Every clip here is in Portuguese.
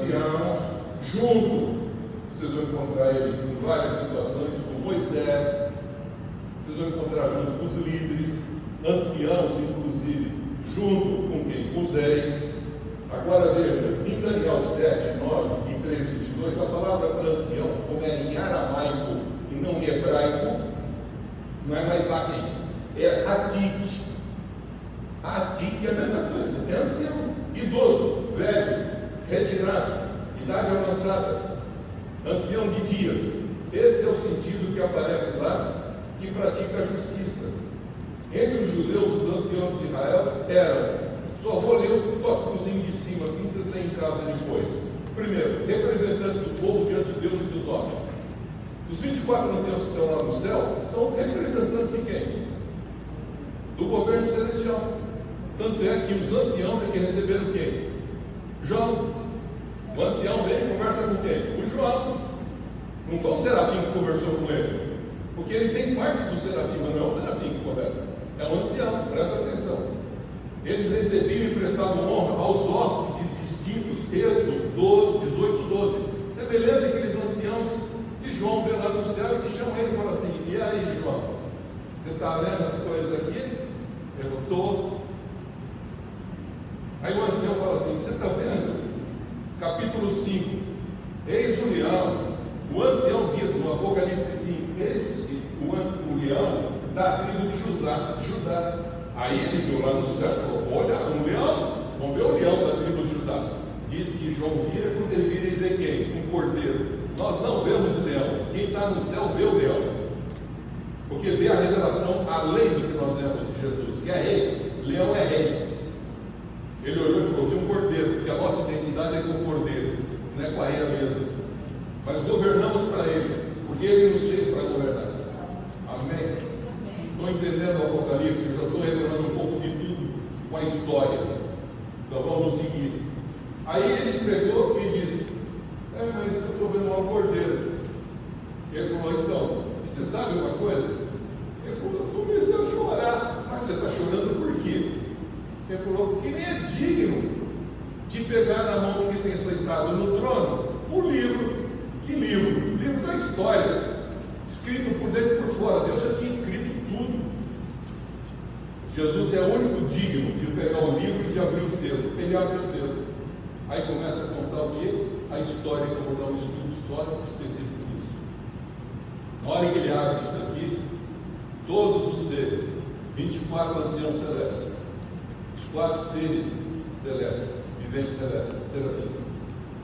anciãos, junto, vocês vão encontrar ele em várias situações, com Moisés, vocês vão encontrar junto com os líderes, anciãos, inclusive, junto com quem? Com os reis. Agora veja, em Daniel 7, 9 e 13, 22, a palavra para ancião, como é em aramaico e não em hebraico, não é mais Akin, é Atik. Atik é a mesma coisa, é ancião, idoso, velho, retirado, idade avançada, ancião de dias. Esse é o sentido que aparece lá, que pratica a justiça. Entre os judeus, os anciãos de Israel eram, só vou ler o tópicozinho de cima, assim vocês leem em casa depois. Primeiro, representantes do povo diante de Deus e dos homens. Os 24 anciãos que estão lá no céu são representantes de quem? Do governo celestial. Tanto é que os anciãos é que receberam quem? João. O ancião vem e conversa com quem? O João. Não foi o serafim que conversou com ele, porque ele tem parte do serafim, mas não é o serafim que conversa, é o ancião, presta atenção. Eles recebiam e prestavam honra aos hóspedes distintos, Êxodo 18, 12, semelhante àqueles anciãos que João vê lá no céu e que chamam ele e fala assim: e aí, João, você está vendo as coisas aqui? Eu estou. Aí o ancião fala assim: você está vendo? Capítulo 5, eis o leão. O ancião diz no Apocalipse 5, eis o leão da tribo de Judá. Aí ele viu lá no céu e falou: olha, um leão, vamos ver o leão da tribo de Judá. Diz que João vira, quando ele vira, ele vê quem? Um cordeiro. Nós não vemos leão, quem está no céu vê o leão, porque vê a revelação além do que nós vemos de Jesus, que é rei. Leão é rei. Ele olhou e falou: vi um cordeiro, porque a nossa identidade é com o cordeiro, não é com a rei mesmo, mas governamos para ele, porque ele nos fez para governar. Amém? Estou entendendo o Apocalipse, já estou revelando um pouco de tudo com a história. Então vamos seguir. Aí ele pegou e disse: mas eu estou vendo lá um cordeiro. Ele falou: então, e você sabe uma coisa? Ele falou: eu comecei a chorar. Mas você está chorando por quê? Ele falou: porque nem é digno de pegar na mão que tem sentado no trono o livro. Que livro? O livro da história, escrito por dentro e por fora. Deus já tinha escrito tudo. Jesus é o único digno de pegar o livro e de abrir os selos. Ele abre o selo. Aí começa a contar o quê? A história, que eu vou dar um estudo só específico disso. Na hora que ele abre isso aqui, todos os seres, 24 anciãos celestes, os 4 seres celestes, viventes celestes, serafins,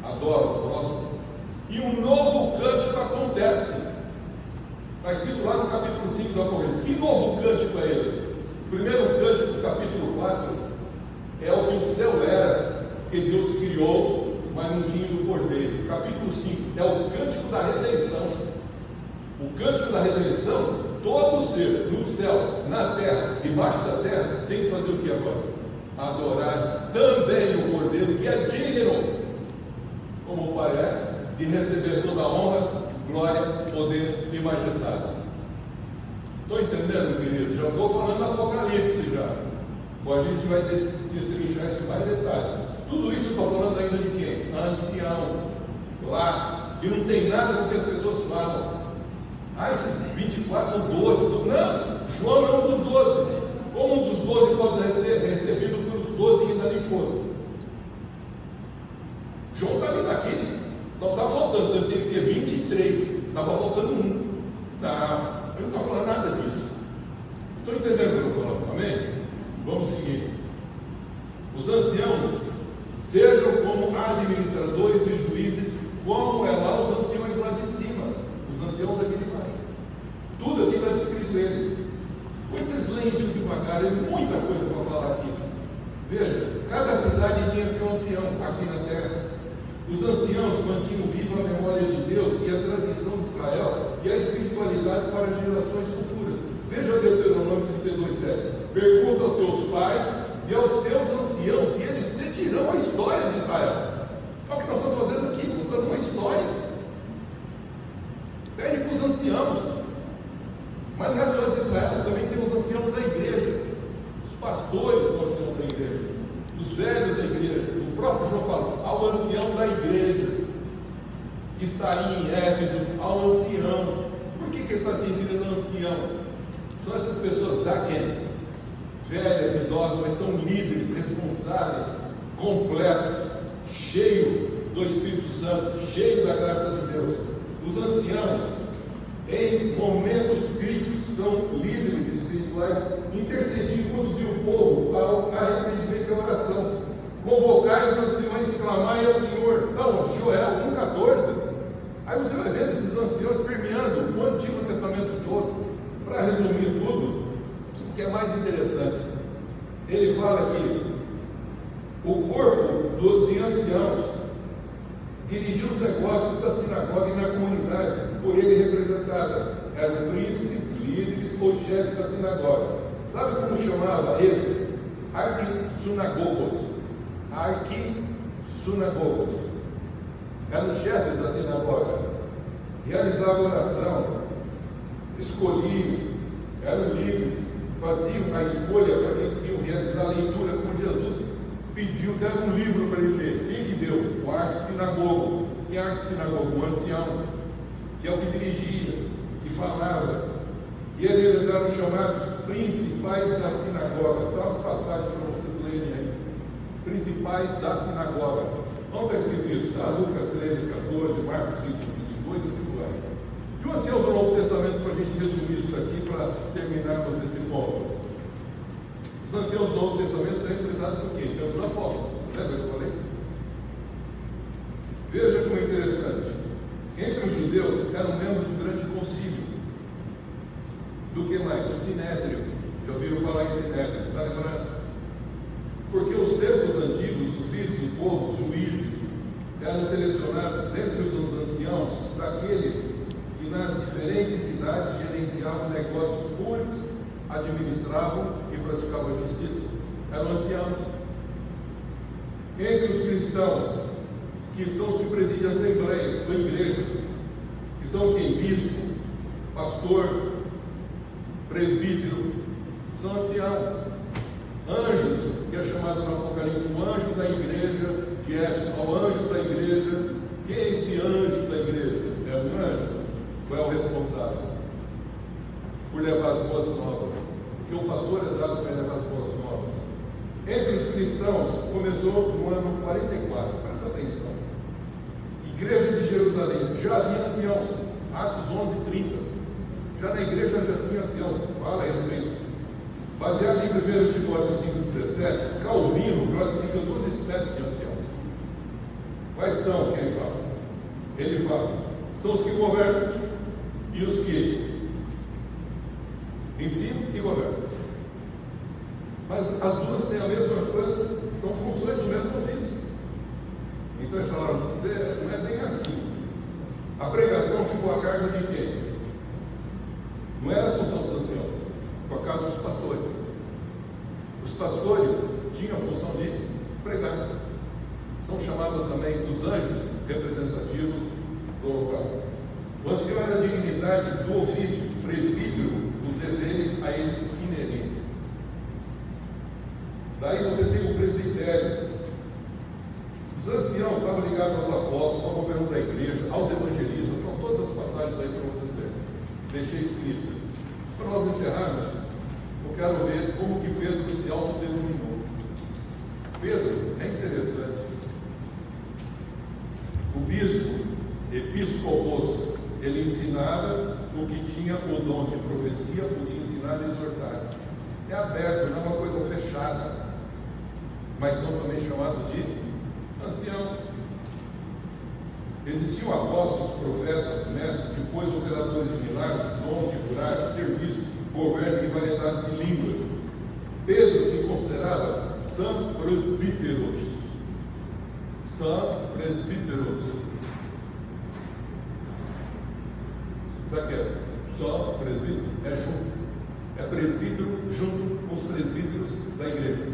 adoram, prostram, e um novo cântico acontece. Está escrito lá no capítulo 5 do Apocalipse. Que novo cântico é esse? O primeiro cântico do capítulo 4 é o que o céu era, que Deus criou, mas não tinha do cordeiro. Capítulo 5 é o cântico da redenção. O cântico da redenção, todo ser no céu, na terra, debaixo da terra, tem que fazer o que agora? Adorar também o cordeiro, que é digno, como o Pai é, de receber toda a honra, glória, poder e majestade. Estou entendendo, querido? Já estou falando do Apocalipse já. A gente vai destrinchar isso mais detalhe. Tudo isso eu estou falando ainda de quem? Ancião, lá, que não tem nada com o que as pessoas falam. Esses 24 são 12. Não, João é um dos 12. Como um dos 12 pode ser recebido pelos 12 que dali foram? João está vindo aqui. Então está faltando, eu tenho que ter 23. Estava faltando um. Não, eu não estou falando nada disso. Estou entendendo o que eu estou falando, amém? Vamos seguir. Os anciãos sejam como administradores e juízes, como é lá os anciãos lá de cima, os anciãos aqui de baixo. Tudo aqui está descrito ele. Pois vocês leem isso devagar, é muita coisa para falar aqui. Veja, cada cidade tinha seu ancião aqui na terra. Os anciãos mantinham viva a memória de Deus e a tradição de Israel e a espiritualidade para gerações futuras. Veja Deuteronômio 32:7. Pergunta aos teus pais e aos teus anciãos, e eles te dirão a história de Israel. É o que nós estamos fazendo aqui, contando uma história. Pede para os anciãos. Mas não é só de Israel, também tem os anciãos da igreja. Os pastores são anciãos da igreja. Os velhos da igreja. O próprio João fala: ao ao ancião da igreja, que está aí em Éfeso, ao ancião. Por que ele está se referindo ao ancião? São essas pessoas zaken, velhas, idosas, mas são líderes, responsáveis, completos, cheios do Espírito Santo, cheios da graça de Deus. Os anciãos, em momentos críticos, são líderes espirituais, intercedindo e conduzir o povo ao arrependimento e oração. Convocar os anciões e clamar ao Senhor. Então, Joel 1,14. Aí você vai vendo esses anciãos permeando o Antigo Testamento todo. Para resumir tudo, o que é mais interessante, ele fala que o corpo de anciãos dirigia os negócios da sinagoga e na comunidade, por ele representada. Eram príncipes, líderes ou chefes da sinagoga. Sabe como chamava esses? Arquissunagogos. Arquissunagogos. Eram chefes da sinagoga. Realizavam oração, escolhiam, eram líderes, faziam a escolha para aqueles que iam realizar a leitura com Jesus. Pediu, deram um livro para ele ler. Quem que deu? O arquissinagogo. Quem é arquissinagogo? O ancião, que é o que dirigia, que falava. E eles eram chamados principais da sinagoga. Dá umas passagens para vocês lerem aí. Principais da sinagoga. Vamos ver escrito isso, tá? Lucas 13, 14, Marcos 5, 22 e 5 vai. E o ancião do Novo Testamento, para a gente resumir isso aqui, para terminarmos esse ponto. Os anciãos do Novo Testamento são representados por quê? Pelos apóstolos. Lembra que eu falei? Veja como é interessante. Entre os judeus eram membros do grande concílio. Do que mais? Do Sinédrio. Já ouviram falar em Sinédrio? Está lembrando? Porque os tempos antigos, os líderes do povo, os juízes, eram selecionados dentre os anciãos daqueles que nas diferentes cidades gerenciavam negócios públicos, administravam e praticavam a justiça. Eram anciãos. Entre os cristãos, que são os que presidem assembleias ou igrejas, que são quem? Bispo, pastor, presbítero, são anciãos. Anjos, que é chamado no Apocalipse o anjo da igreja de Éfeso, ao anjo da igreja. Quem é esse anjo da igreja? É um anjo? Ou é o responsável por levar as boas novas? Porque o pastor é dado para levar as boas novas. Entre os cristãos, começou no ano 44, presta atenção. Igreja de Jerusalém, já havia anciãos, Atos 11:30. Já na igreja já tinha anciãos, fala a respeito. Baseado em 1 Timóteo 5,17, Calvino classifica duas espécies de anciãos. Quais são que ele fala? Ele fala, são os que governam e os que ensinam e governam. Mas as duas têm a mesma coisa, são funções do mesmo ofício. Então eles falaram, não é bem assim. A pregação ficou a cargo de quem? Não era a função dos anciãos, foi a cargo dos pastores. Os pastores tinham a função de pregar. São chamados também os anjos representativos do local. O ancião era a dignidade do ofício, presbítero, os deveres a eles inerentes. Daí você tem o presbitério. Os anciãos estavam ligados aos apóstolos, ao governo da igreja, aos evangelistas. Estão todas as passagens aí para vocês verem. Deixei escrito. Para nós encerrarmos, eu quero ver como que Pedro se autodenominou. Pedro é interessante. O bispo, episcopos, ele ensinava o que tinha o dom de profecia, podia ensinar e exortar. É aberto, não é uma coisa fechada, mas são também chamados de anciãos. Existiam apóstolos, profetas, mestres, depois operadores de milagres, dons de curar, serviço, governo e variedades de línguas. Pedro se considerava São Presbíteros. São Presbíteros. Sabe o que é? Só presbítero? É junto. É presbítero junto com os presbíteros da igreja.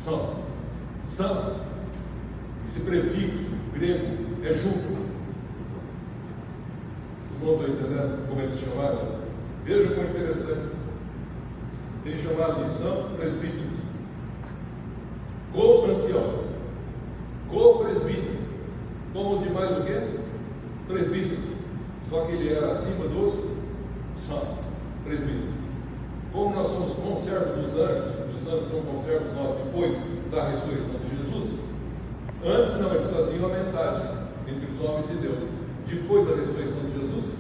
São. São. Esse prefixo grego é junto. Vocês não estão entendendo como eles chamaram? Veja como é interessante. Tem chamado de São Presbíteros. Co-ancião. Co-presbítero. presbíteros, só que ele era acima dos santos, presbíteros. Como nós somos conservos dos anjos, os santos são conservos nós depois da ressurreição de Jesus, antes não, eles faziam a mensagem entre os homens e Deus. Depois da ressurreição de Jesus,